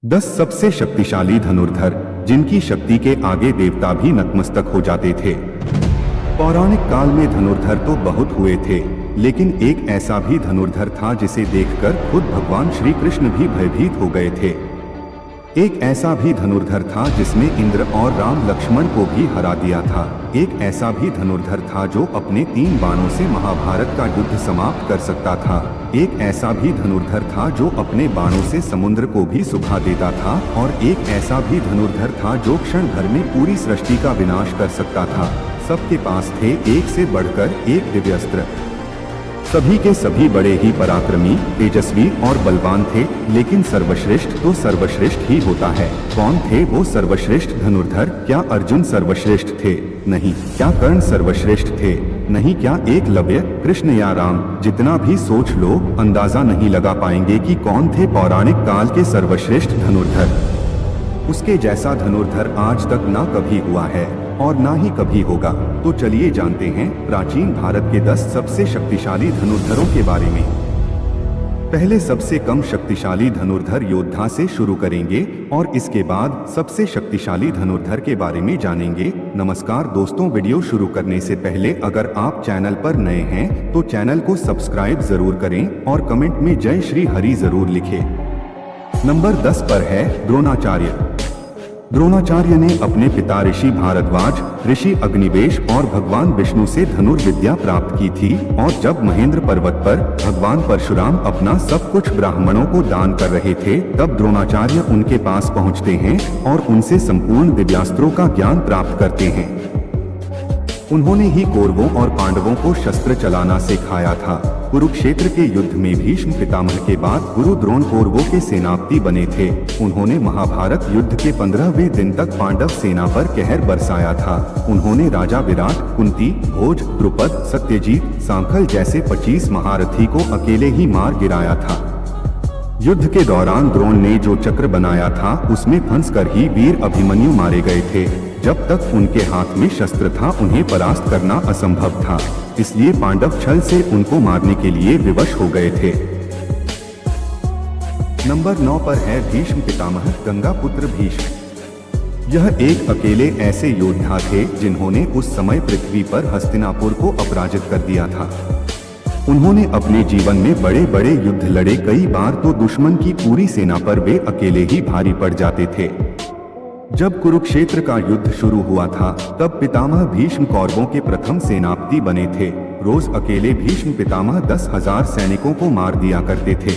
10 सबसे शक्तिशाली धनुर्धर जिनकी शक्ति के आगे देवता भी नतमस्तक हो जाते थे। पौराणिक काल में धनुर्धर तो बहुत हुए थे, लेकिन एक ऐसा भी धनुर्धर था जिसे देखकर खुद भगवान श्री कृष्ण भी भयभीत हो गए थे। एक ऐसा भी धनुर्धर था जिसने इंद्र और राम लक्ष्मण को भी हरा दिया था। एक ऐसा भी धनुर्धर था जो अपने 3 बाणों से महाभारत का युद्ध समाप्त कर सकता था। एक ऐसा भी धनुर्धर था जो अपने बाणों से समुद्र को भी सुखा देता था। और एक ऐसा भी धनुर्धर था जो क्षण भर में पूरी सृष्टि का विनाश कर सकता था। सबके पास थे एक से बढ़कर एक दिव्यास्त्र। सभी के सभी बड़े ही पराक्रमी, तेजस्वी और बलवान थे, लेकिन सर्वश्रेष्ठ तो सर्वश्रेष्ठ ही होता है। कौन थे वो सर्वश्रेष्ठ धनुर्धर? क्या अर्जुन सर्वश्रेष्ठ थे? नहीं। क्या कर्ण सर्वश्रेष्ठ थे? नहीं। क्या एकलव्य, कृष्ण या राम? जितना भी सोच लो, अंदाजा नहीं लगा पाएंगे कि कौन थे पौराणिक काल के सर्वश्रेष्ठ धनुर्धर। उसके जैसा धनुर्धर आज तक ना कभी हुआ है और ना ही कभी होगा। तो चलिए जानते हैं प्राचीन भारत के 10 सबसे शक्तिशाली धनुर्धरों के बारे में। पहले सबसे कम शक्तिशाली धनुर्धर योद्धा से शुरू करेंगे और इसके बाद सबसे शक्तिशाली धनुर्धर के बारे में जानेंगे। नमस्कार दोस्तों, वीडियो शुरू करने से पहले अगर आप चैनल पर नए हैं तो चैनल को सब्सक्राइब जरूर करें और कमेंट में जय श्री हरि जरूर लिखें। नंबर 10 पर है द्रोणाचार्य। द्रोणाचार्य ने अपने पिता ऋषि भारद्वाज, ऋषि अग्निवेश और भगवान विष्णु से धनुर्विद्या प्राप्त की थी। और जब महेंद्र पर्वत पर भगवान परशुराम अपना सब कुछ ब्राह्मणों को दान कर रहे थे, तब द्रोणाचार्य उनके पास पहुंचते हैं और उनसे संपूर्ण दिव्यास्त्रों का ज्ञान प्राप्त करते हैं। उन्होंने ही कौरवों और पांडवों को शस्त्र चलाना सिखाया था। कुरुक्षेत्र के युद्ध में भीष्म पितामह के बाद गुरु द्रोण कौरवों के सेनापति बने थे। उन्होंने महाभारत युद्ध के 15वें दिन तक पांडव सेना पर कहर बरसाया था। उन्होंने राजा विराट, कुंती, भोज, द्रुपद, सत्यजीत, सांखल जैसे 25 महारथी को अकेले ही मार गिराया था। युद्ध के दौरान द्रोण ने जो चक्र बनाया था उसमें फंसकर ही वीर अभिमन्यु मारे गए थे। जब तक उनके हाथ में शस्त्र था उन्हें परास्त करना असंभव था, इसलिए पांडव छल से उनको मारने के लिए विवश हो गए थे। नंबर 9 पर है भीष्म पितामह, गंगा पुत्र भीष्म। यह एक अकेले ऐसे योद्धा थे जिन्होंने उस समय पृथ्वी पर हस्तिनापुर को अपराजित कर दिया था। उन्होंने अपने जीवन में बड़े बड़े युद्ध लड़े, कई बार तो दुश्मन की पूरी सेना पर वे अकेले ही भारी पड़ जाते थे। जब कुरुक्षेत्र का युद्ध शुरू हुआ था तब पितामह भीष्म कौरवों के प्रथम सेनापति बने थे। रोज अकेले भीष्म पितामह 10,000 सैनिकों को मार दिया करते थे।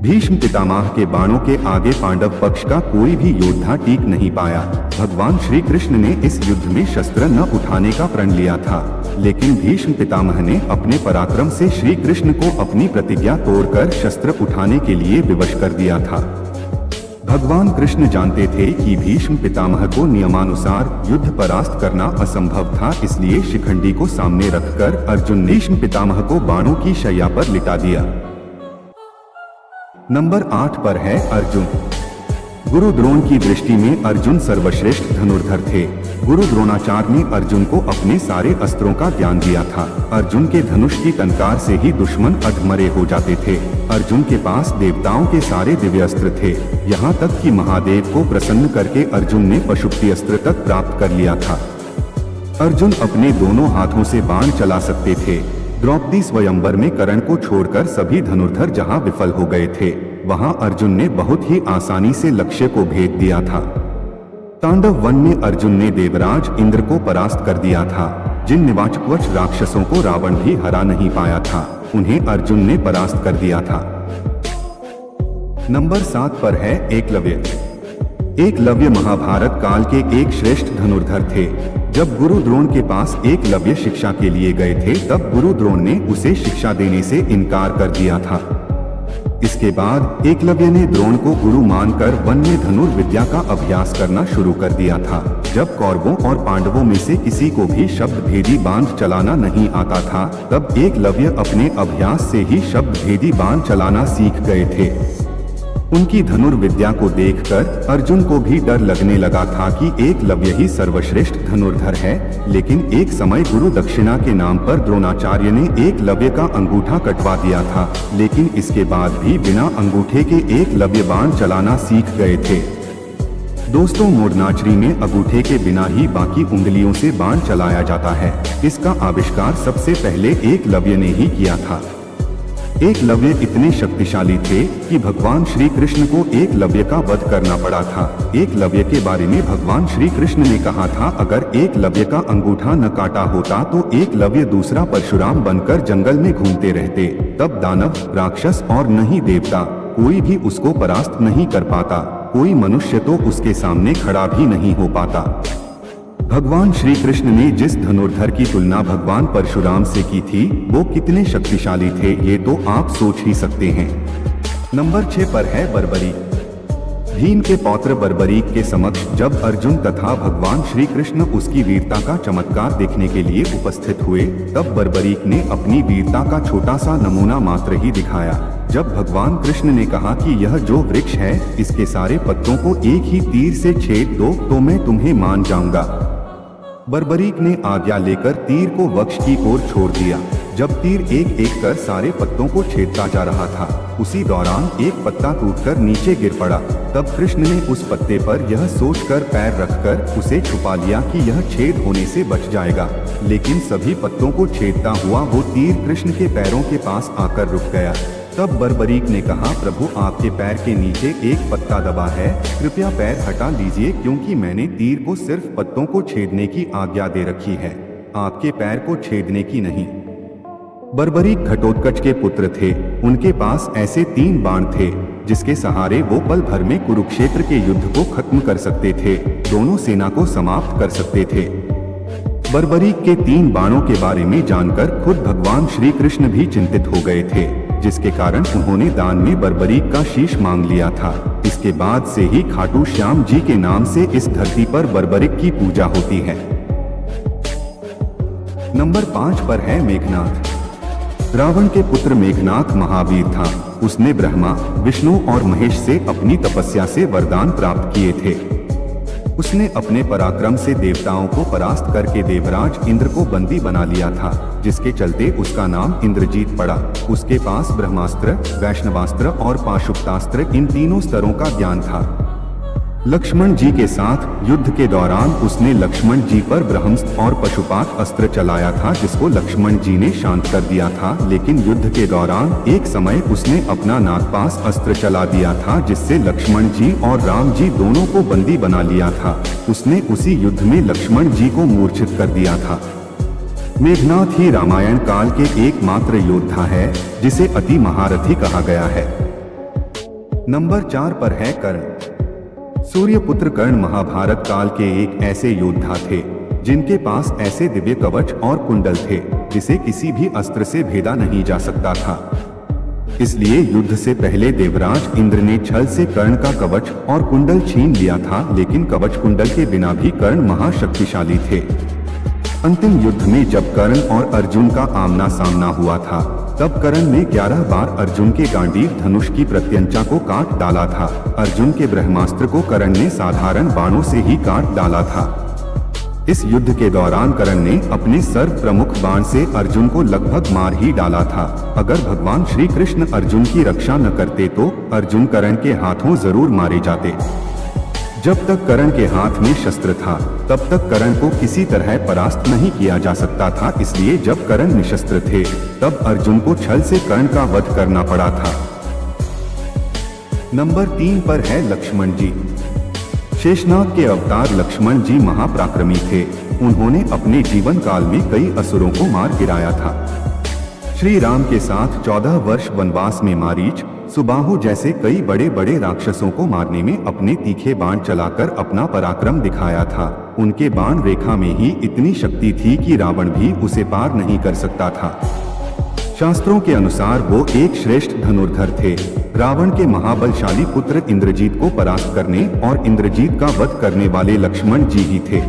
भीष्म पितामह के बाणों के आगे पांडव पक्ष का कोई भी योद्धा टीक नहीं पाया। भगवान श्री कृष्ण ने इस युद्ध में शस्त्र न उठाने का प्रण लिया था, लेकिन भीष्म पितामह ने अपने पराक्रम से श्री कृष्ण को अपनी प्रतिज्ञा तोड़कर शस्त्र उठाने के लिए विवश कर दिया था। भगवान कृष्ण जानते थे कि भीष्म पितामह को नियमानुसार युद्ध परास्त करना असंभव था, इसलिए शिखंडी को सामने रखकर अर्जुन ने भीष्म पितामह को बाणों की शैया पर लिटा दिया। नंबर 8 पर है अर्जुन। गुरु द्रोण की दृष्टि में अर्जुन सर्वश्रेष्ठ धनुर्धर थे। गुरु द्रोणाचार्य ने अर्जुन को अपने सारे अस्त्रों का ज्ञान दिया था। अर्जुन के धनुष की टंकार से ही दुश्मन अधमरे हो जाते थे। अर्जुन के पास देवताओं के सारे दिव्य अस्त्र थे, यहाँ तक कि महादेव को प्रसन्न करके अर्जुन ने पशुपति अस्त्र तक प्राप्त कर लिया था। अर्जुन अपने दोनों हाथों से बाण चला सकते थे। द्रौपदी स्वयंवर में कर्ण को छोड़कर सभी धनुर्धर जहाँ विफल हो गए थे, वहाँ अर्जुन ने बहुत ही आसानी से लक्ष्य को भेद दिया था। तांडव वन में अर्जुन ने देवराज इंद्र को परास्त कर दिया था। जिन निवाचकवच राक्षसों को रावण भी हरा नहीं पाया था, उन्हें अर्जुन ने परास्त कर दिया था। नंबर 7 पर है एकलव्य। एकलव्य महाभारत काल के एक श्रेष्ठ धनुर्धर थे। जब गुरु द्रोण के पास एकलव्य शिक्षा के लिए गए थे तब गुरु द्रोण ने उसे शिक्षा देने से इनकार कर दिया था। इसके बाद एकलव्य ने द्रोण को गुरु मानकर वन में धनुर्विद्या का अभ्यास करना शुरू कर दिया था। जब कौरवों और पांडवों में से किसी को भी शब्द भेदी बाण चलाना नहीं आता था, तब एकलव्य अपने अभ्यास से ही शब्द भेदी बाण चलाना सीख गए थे। उनकी धनुर्विद्या को देखकर अर्जुन को भी डर लगने लगा था कि एकलव्य ही सर्वश्रेष्ठ धनुर्धर है, लेकिन एक समय गुरु दक्षिणा के नाम पर द्रोणाचार्य ने एकलव्य का अंगूठा कटवा दिया था, लेकिन इसके बाद भी बिना अंगूठे के एकलव्य बाण चलाना सीख गए थे। दोस्तों, मोड़नाचरी में अंगूठे के बिना ही बाकी उंगलियों से बाण चलाया जाता है। इसका आविष्कार सबसे पहले एकलव्य ने ही किया था। एकलव्य इतने शक्तिशाली थे कि भगवान श्री कृष्ण को एकलव्य का वध करना पड़ा था। एकलव्य के बारे में भगवान श्री कृष्ण ने कहा था, अगर एकलव्य का अंगूठा न काटा होता तो एकलव्य दूसरा परशुराम बनकर जंगल में घूमते रहते। तब दानव, राक्षस और न ही देवता कोई भी उसको परास्त नहीं कर पाता। कोई मनुष्य तो उसके सामने खड़ा भी नहीं हो पाता। भगवान श्री कृष्ण ने जिस धनुर्धर की तुलना भगवान परशुराम से की थी, वो कितने शक्तिशाली थे ये तो आप सोच ही सकते हैं। नंबर 6 पर है बर्बरीक। भीम के पौत्र बर्बरीक के समक्ष जब अर्जुन तथा भगवान श्री कृष्ण उसकी वीरता का चमत्कार देखने के लिए उपस्थित हुए, तब बर्बरीक ने अपनी वीरता का छोटा सा नमूना मात्र ही दिखाया। जब भगवान कृष्ण ने कहा कि यह जो वृक्ष है, इसके सारे पत्तों को एक ही तीर से छेद दो तो मैं तुम्हें मान जाऊंगा। बर्बरीक ने आज्ञा लेकर तीर को वृक्ष की ओर छोड़ दिया। जब तीर एक एक कर सारे पत्तों को छेदता जा रहा था, उसी दौरान एक पत्ता टूटकर नीचे गिर पड़ा। तब कृष्ण ने उस पत्ते पर यह सोचकर पैर रखकर उसे छुपा लिया कि यह छेद होने से बच जाएगा, लेकिन सभी पत्तों को छेदता हुआ वो तीर कृष्ण के पैरों के पास आकर रुक गया। तब बर्बरीक ने कहा, प्रभु आपके पैर के नीचे एक पत्ता दबा है, कृपया पैर हटा लीजिए, क्योंकि मैंने तीर को सिर्फ पत्तों को छेदने की आज्ञा दे रखी है, आपके पैर को छेदने की नहीं। बर्बरीक घटोत्कच के पुत्र थे। उनके पास ऐसे 3 बाण थे जिसके सहारे वो पल भर में कुरुक्षेत्र के युद्ध को खत्म कर सकते थे, दोनों सेना को समाप्त कर सकते थे। बर्बरीक के 3 बाणों के बारे में जानकर खुद भगवान श्री कृष्ण भी चिंतित हो गए थे, जिसके कारण उन्होंने दान में बर्बरीक का शीश मांग लिया था। इसके बाद से ही खाटू श्याम जी के नाम से इस धरती पर बर्बरीक की पूजा होती है। नंबर 5 पर है मेघनाथ। रावण के पुत्र मेघनाथ महावीर था। उसने ब्रह्मा, विष्णु और महेश से अपनी तपस्या से वरदान प्राप्त किए थे। उसने अपने पराक्रम से देवताओं को परास्त करके देवराज इंद्र को बंदी बना लिया था, जिसके चलते उसका नाम इंद्रजीत पड़ा। उसके पास ब्रह्मास्त्र, वैष्णवास्त्र और पाशुपतास्त्र इन तीनों स्तरों का ज्ञान था। लक्ष्मण जी के साथ युद्ध के दौरान उसने लक्ष्मण जी पर ब्रह्मास्त्र और पशुपात अस्त्र चलाया था, जिसको लक्ष्मण जी ने शांत कर दिया था। लेकिन युद्ध के दौरान एक समय उसने अपना नागपाश अस्त्र चला दिया था, जिससे लक्ष्मण जी और राम जी दोनों को बंदी बना लिया था। उसने उसी युद्ध में लक्ष्मण जी को मूर्छित कर दिया था। मेघनाथ ही रामायण काल के एकमात्र योद्धा है जिसे अति महारथी कहा गया है। नंबर 4 पर है कर्ण। सूर्यपुत्र कर्ण महाभारत काल के एक ऐसे योद्धा थे जिनके पास ऐसे दिव्य कवच और कुंडल थे जिसे किसी भी अस्त्र से भेदा नहीं जा सकता था। इसलिए युद्ध से पहले देवराज इंद्र ने छल से कर्ण का कवच और कुंडल छीन लिया था, लेकिन कवच कुंडल के बिना भी कर्ण महाशक्तिशाली थे। अंतिम युद्ध में जब कर्ण और अर्जुन का आमना सामना हुआ था, तब कर्ण ने 11 बार अर्जुन के गांडीव धनुष की प्रत्यंचा को काट डाला था। अर्जुन के ब्रह्मास्त्र को कर्ण ने साधारण बाणों से ही काट डाला था। इस युद्ध के दौरान कर्ण ने अपने सर्व प्रमुख बाण से अर्जुन को लगभग मार ही डाला था। अगर भगवान श्री कृष्ण अर्जुन की रक्षा न करते तो अर्जुन कर्ण के हाथों जरूर मारे जाते। जब तक कर्ण के हाथ में शस्त्र था, तब तक कर्ण को किसी तरह परास्त नहीं किया जा सकता था। इसलिए जब कर्ण निशस्त्र थे, तब अर्जुन को छल से कर्ण का वध करना पड़ा था। नंबर 3 पर है लक्ष्मण जी। शेषनाग के अवतार लक्ष्मण जी महापराक्रमी थे। उन्होंने अपने जीवन काल में कई असुरों को मार गिराया था। श्री राम के साथ 14 वर्ष वनवास में मारीच, सुबाहु जैसे कई बड़े बड़े राक्षसों को मारने में अपने तीखे बाण चलाकर अपना पराक्रम दिखाया था। उनके बाण रेखा में ही इतनी शक्ति थी कि रावण भी उसे पार नहीं कर सकता था। शास्त्रों के अनुसार वो एक श्रेष्ठ धनुर्धर थे। रावण के महाबलशाली पुत्र इंद्रजीत को परास्त करने और इंद्रजीत का वध करने वाले लक्ष्मण जी ही थे।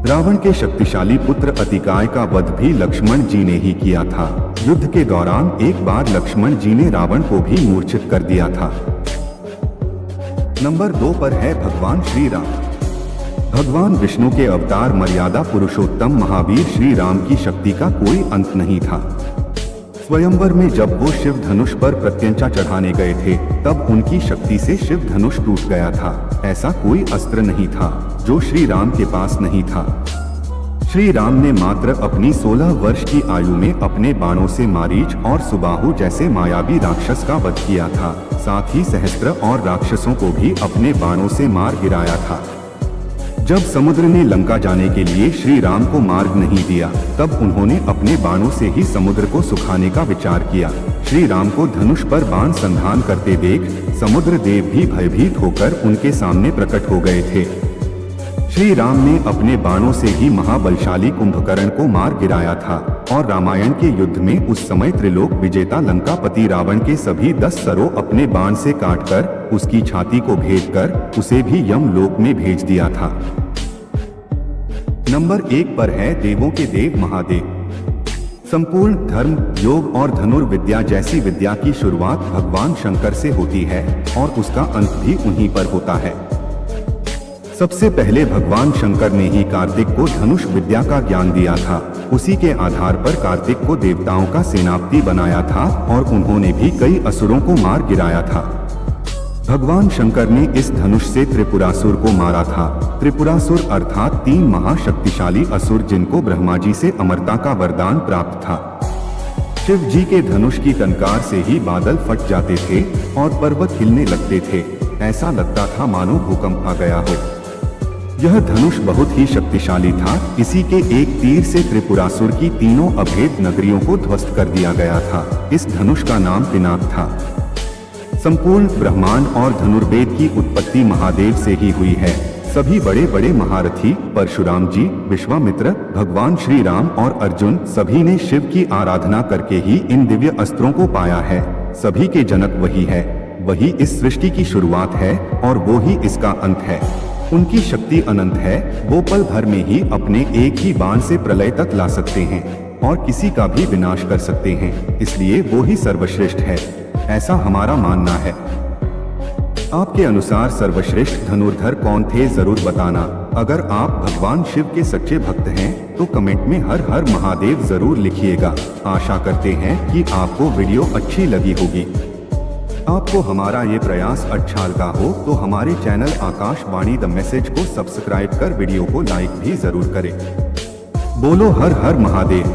रावण के शक्तिशाली पुत्र अतिकाय का वध भी लक्ष्मण जी ने ही किया था। युद्ध के दौरान एक बार लक्ष्मण जी ने रावण को भी मूर्छित कर दिया था। नंबर 2 पर है भगवान श्री राम। भगवान विष्णु के अवतार मर्यादा पुरुषोत्तम महावीर श्री राम की शक्ति का कोई अंत नहीं था। स्वयंवर में जब वो शिव धनुष पर प्रत्यंचा चढ़ाने गए थे तब उनकी शक्ति से शिव धनुष टूट गया था। ऐसा कोई अस्त्र नहीं था जो श्री राम के पास नहीं था। श्री राम ने मात्र अपनी 16 वर्ष की आयु में अपने बाणों से मारीच और सुबाहु जैसे मायावी राक्षस का वध किया था। साथ ही सहस्त्र और राक्षसों को भी अपने बाणों से मार गिराया था। जब समुद्र ने लंका जाने के लिए श्री राम को मार्ग नहीं दिया तब उन्होंने अपने बाणों से ही समुद्र को सुखाने का विचार किया। श्री राम को धनुष पर बाण संधान करते देख समुद्र देव भी भयभीत होकर उनके सामने प्रकट हो गए थे। श्री राम ने अपने बाणों से ही महाबलशाली कुंभकर्ण को मार गिराया था और रामायण के युद्ध में उस समय त्रिलोक विजेता लंकापति रावण के सभी 10 सरों अपने बाण से काटकर उसकी छाती को भेदकर उसे भी यमलोक में भेज दिया था। नंबर 1 पर है देवों के देव महादेव। संपूर्ण धर्म, योग और धनुर्विद्या जैसी विद्या की शुरुआत भगवान शंकर से होती है और उसका अंत भी उन्हीं पर होता है। सबसे पहले भगवान शंकर ने ही कार्तिक को धनुष विद्या का ज्ञान दिया था। उसी के आधार पर कार्तिक को देवताओं का सेनापति बनाया था और उन्होंने भी कई असुरों को मार गिराया था। भगवान शंकर ने इस धनुष से त्रिपुरासुर को मारा था। त्रिपुरासुर अर्थात 3 महाशक्तिशाली असुर जिनको ब्रह्मा जी से अमरता का वरदान प्राप्त था। शिव जी के धनुष की टंकार से ही बादल फट जाते थे और पर्वत हिलने लगते थे। ऐसा लगता था मानो भूकंप आ गया हो। यह धनुष बहुत ही शक्तिशाली था। इसी के एक तीर से त्रिपुरासुर की तीनों अभेद नगरियों को ध्वस्त कर दिया गया था। इस धनुष का नाम पिनाक था। संपूर्ण ब्रह्मांड और धनुर्वेद की उत्पत्ति महादेव से ही हुई है। सभी बड़े बड़े महारथी परशुराम जी, विश्वामित्र, भगवान श्री राम और अर्जुन सभी ने शिव की आराधना करके ही इन दिव्य अस्त्रों को पाया है। सभी के जनक वही है, वही इस सृष्टि की शुरुआत है और वो ही इसका अंत है। उनकी शक्ति अनंत है। वो पल भर में ही अपने एक ही बाण से प्रलय तक ला सकते हैं और किसी का भी विनाश कर सकते हैं। इसलिए वो ही सर्वश्रेष्ठ है, ऐसा हमारा मानना है। आपके अनुसार सर्वश्रेष्ठ धनुर्धर कौन थे जरूर बताना। अगर आप भगवान शिव के सच्चे भक्त हैं तो कमेंट में हर हर महादेव जरूर लिखिएगा। आशा करते हैं कि आपको वीडियो अच्छी लगी होगी। आपको हमारा ये प्रयास अच्छा लगा हो तो हमारे चैनल आकाशवाणी द मैसेज को सब्सक्राइब कर वीडियो को लाइक भी जरूर करें। बोलो हर हर महादेव।